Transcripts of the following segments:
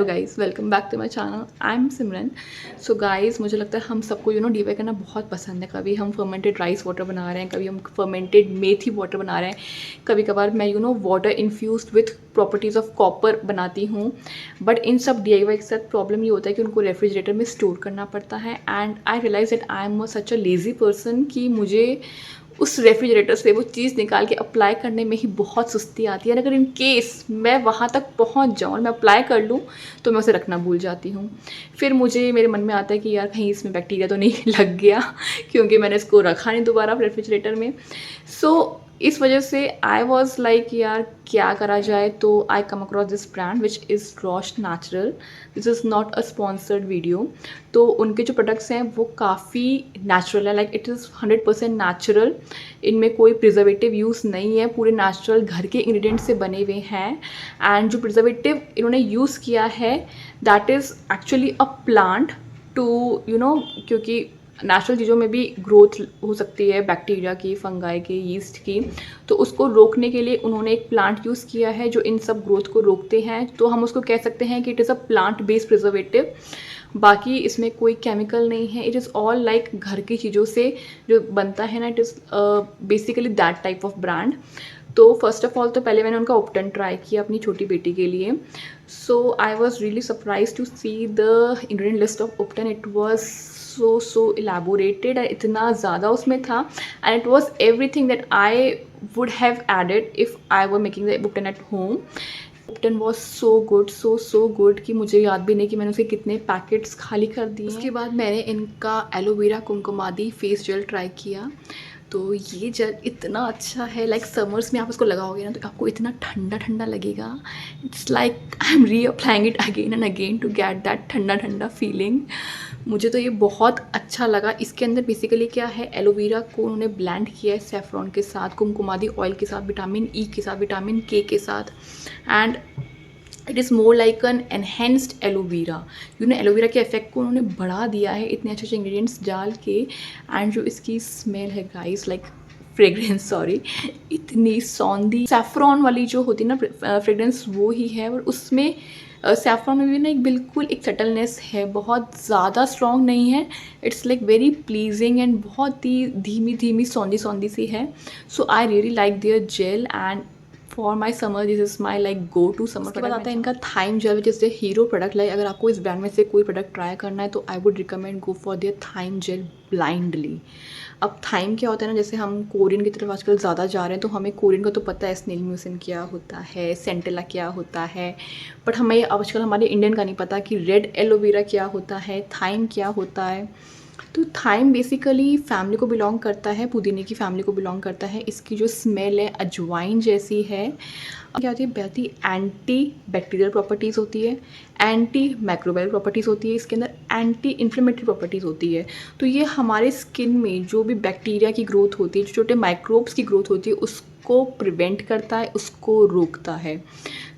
Hello guys, welcome back to my channel. I am Simran. So guys, मुझे लगता है हम सबको डीआईवाई करना बहुत पसंद है। कभी हम फर्मेंटेड राइस वाटर बना रहे हैं, कभी हम फर्मेंटेड मेथी वाटर बना रहे हैं, कभी कभार मैं water infused with properties of copper बनाती हूँ। बट इन सब डीआईवाई के साथ प्रॉब्लम ये होता है कि उनको रेफ्रिजरेटर में स्टोर करना पड़ता है। And I realise that I am such a lazy person कि मुझे उस रेफ्रिजरेटर से वो चीज़ निकाल के अप्लाई करने में ही बहुत सुस्ती आती है। अगर इन केस मैं वहाँ तक पहुँच जाऊँ और मैं अप्लाई कर लूँ तो मैं उसे रखना भूल जाती हूँ। फिर मुझे मेरे मन में आता है कि यार कहीं इसमें बैक्टीरिया तो नहीं लग गया क्योंकि मैंने इसको रखा नहीं दोबारा रेफ्रिजरेटर में। सो इस वजह से आई वॉज लाइक यार क्या करा जाए। तो I come across this brand which is Rosh natural. This is not a sponsored video. तो उनके जो प्रोडक्ट्स हैं वो काफ़ी नेचुरल है, लाइक इट इज़ 100% नेचुरल। इनमें कोई प्रिजर्वेटिव यूज़ नहीं है, पूरे नेचुरल घर के इंग्रेडिएंट्स से बने हुए हैं। एंड जो प्रिजर्वेटिव इन्होंने यूज़ किया है that is actually a plant too क्योंकि नेचुरल चीज़ों में भी ग्रोथ हो सकती है बैक्टीरिया की, फंगाई की, यीस्ट की। तो उसको रोकने के लिए उन्होंने एक प्लांट यूज़ किया है जो इन सब ग्रोथ को रोकते हैं। तो हम उसको कह सकते हैं कि it is a plant based preservative. बाकी इसमें कोई केमिकल नहीं है। इट इज़ ऑल लाइक घर की चीज़ों से जो बनता है ना, it is basically that type of brand. तो फर्स्ट ऑफ ऑल तो पहले मैंने उनका उपटन ट्राई किया अपनी छोटी बेटी के लिए। So I was really surprise to see the ingredient list of ubtan. It was so elaborated, इतना ज़्यादा उसमें था। And it was everything that I would have added if I were making the ubtan at home. Ubtan was so good, so good कि मुझे याद भी नहीं कि मैंने उसके कितने पैकेट्स खाली कर दिए। उसके बाद मैंने इनका aloe vera Kumkumadi face gel try किया। तो ये जेल इतना अच्छा है, लाइक समर्स में आप उसको लगाओगे ना तो आपको इतना ठंडा ठंडा लगेगा। It's like I am reapplying it again and again to get that ठंडा ठंडा फीलिंग। मुझे तो ये बहुत अच्छा लगा। इसके अंदर बेसिकली क्या है, एलोवेरा को उन्होंने ब्लेंड किया है सेफ्रॉन के साथ, कुमकुमादी ऑयल के साथ, विटामिन ई के साथ, विटामिन के साथ। And it is more like an enhanced aloe vera. Aloe vera के इफेक्ट को उन्होंने बढ़ा दिया है इतने अच्छे अच्छे इंग्रेडिएंट्स डाल के। एंड जो इसकी स्मेल है गाइस, लाइक फ्रेग्रेंस, सॉरी, इतनी सौंधी सैफ्रॉन वाली जो होती है ना फ्रेग्रेंस, वो ही है। और उसमें सैफ्रॉन में भी ना एक बिल्कुल एक सटलनेस है, बहुत ज़्यादा स्ट्रॉन्ग नहीं है। It's like very pleasing and बहुत ही धीमी धीमी सौंधी सौंधी सी है। So I really like their gel and for my summer this is my like go to summer. उसके बाद आता है इनका thyme gel which is the hero product. Like अगर आपको इस ब्रांड में से कोई प्रोडक्ट ट्राई करना है तो I would recommend go for their thyme gel blindly. अब थाइम क्या होता है ना, जैसे हम कोरियन की तरफ आजकल ज़्यादा जा रहे हैं तो हमें कोरियन का तो पता है, स्नेल म्यूसिन क्या होता है, सेंटेला क्या होता है। बट हमें आजकल हमारे इंडियन का नहीं पता कि रेड एलोवेरा क्या होता है, थाइम क्या होता है। तो थाइम बेसिकली फैमिली को बिलोंग करता है, पुदीने की फैमिली को बिलोंग करता है। इसकी जो स्मेल है अजवाइन जैसी है। क्या होती है, बहुत ही एंटी बैक्टीरियल प्रॉपर्टीज़ होती है, एंटी माइक्रोबायल प्रॉपर्टीज़ होती है, इसके अंदर एंटी इन्फ्लेमेटरी प्रॉपर्टीज़ होती है। तो ये हमारे स्किन में जो भी बैक्टीरिया की ग्रोथ होती है, जो छोटे माइक्रोब्स की ग्रोथ होती है, उसको प्रिवेंट करता है, उसको रोकता है।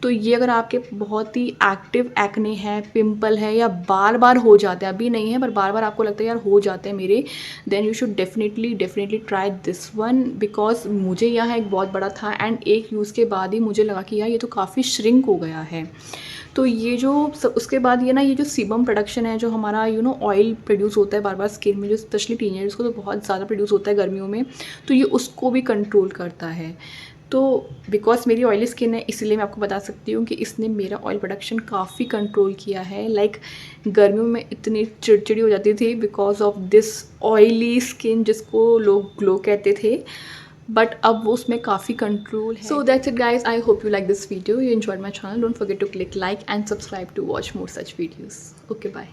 तो ये अगर आपके बहुत ही एक्टिव एक्ने है, पिंपल है, या बार बार हो जाते हैं, अभी नहीं है पर बार बार आपको लगता है यार हो जाते हैं मेरे, then you should definitely try this one. Because मुझे यहाँ एक बहुत बड़ा था एंड एक यूज़ के बाद ही मुझे लगा कि यार ये तो काफ़ी श्रिंक हो गया है। तो ये जो उसके बाद ये ना, ये जो सीबम प्रोडक्शन है, जो हमारा ऑयल प्रोड्यूस होता है बार बार स्किन में, जो स्पेशली टीनेजर्स को तो बहुत ज़्यादा प्रोड्यूस होता है गर्मियों में, तो ये उसको भी कंट्रोल करता है। तो बिकॉज मेरी ऑयली स्किन है इसलिए मैं आपको बता सकती हूँ कि इसने मेरा ऑयल प्रोडक्शन काफ़ी कंट्रोल किया है। लाइक गर्मियों में इतनी चिड़चिड़ी हो जाती थी because of this oily skin जिसको लोग ग्लो कहते थे, बट अब वो उसमें काफ़ी कंट्रोल है। So that's it guys, I hope you like this video, you enjoyed my channel. Don't forget to click like and subscribe to watch more such videos. Okay bye.